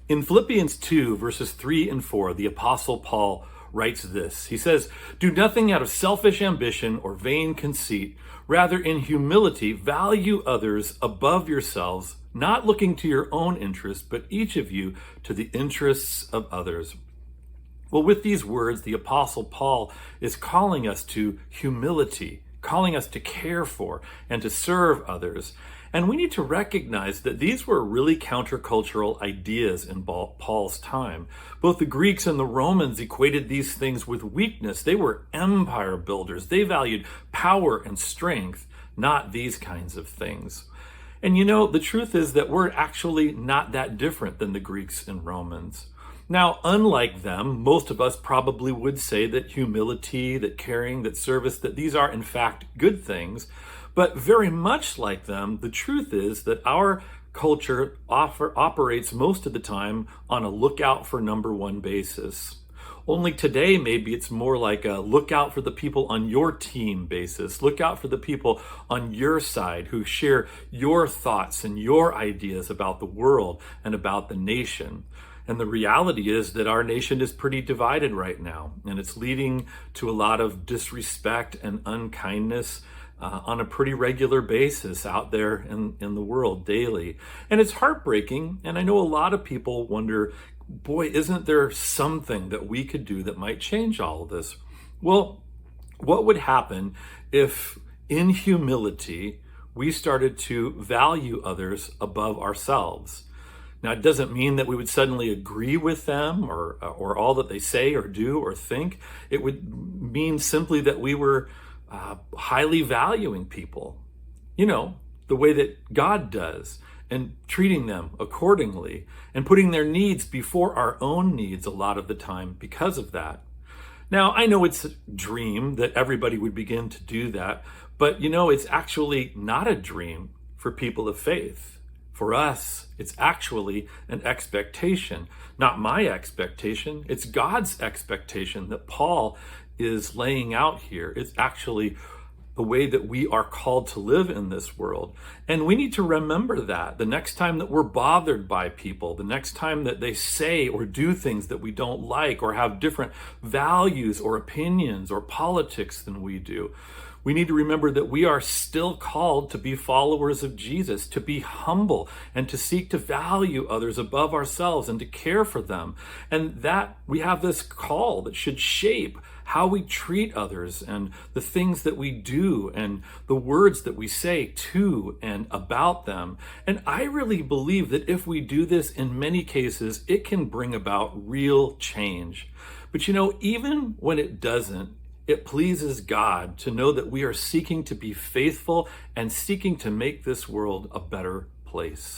In Philippians 2, verses 3 and 4, the Apostle Paul writes this. He says, "Do nothing out of selfish ambition or vain conceit. Rather, in humility, value others above yourselves, not looking to your own interests, but each of you to the interests of others." Well, with these words, the Apostle Paul is calling us to humility, calling us to care for and to serve others. And we need to recognize that these were really countercultural ideas in Paul's time. Both the Greeks and the Romans equated these things with weakness. They were empire builders. They valued power and strength, not these kinds of things. And you know, the truth is that we're actually not that different than the Greeks and Romans. Now, unlike them, most of us probably would say that humility, that caring, that service, that these are in fact good things. But very much like them, the truth is that our culture operates most of the time on a lookout for number one basis. Only today, maybe it's more like a look out for the people on your team basis. Look out for the people on your side who share your thoughts and your ideas about the world and about the nation. And the reality is that our nation is pretty divided right now, and it's leading to a lot of disrespect and unkindness on a pretty regular basis out there in the world daily. And it's heartbreaking, and I know a lot of people wonder, boy, isn't there something that we could do that might change all of this? Well, what would happen if in humility we started to value others above ourselves? Now, it doesn't mean that we would suddenly agree with them or all that they say or do or think. It would mean simply that we were highly valuing people, you know, the way that God does, and treating them accordingly and putting their needs before our own needs a lot of the time because of that. Now, I know it's a dream that everybody would begin to do that, but you know, it's actually not a dream for people of faith. For us, it's actually an expectation. Not my expectation, it's God's expectation that Paul is laying out here. It's actually the way that we are called to live in this world. And we need to remember that the next time that we're bothered by people, the next time that they say or do things that we don't like or have different values or opinions or politics than we do, we need to remember that we are still called to be followers of Jesus, to be humble and to seek to value others above ourselves and to care for them. And that we have this call that should shape how we treat others and the things that we do and the words that we say to and about them. And I really believe that if we do this in many cases, it can bring about real change. But you know, even when it doesn't, it pleases God to know that we are seeking to be faithful and seeking to make this world a better place.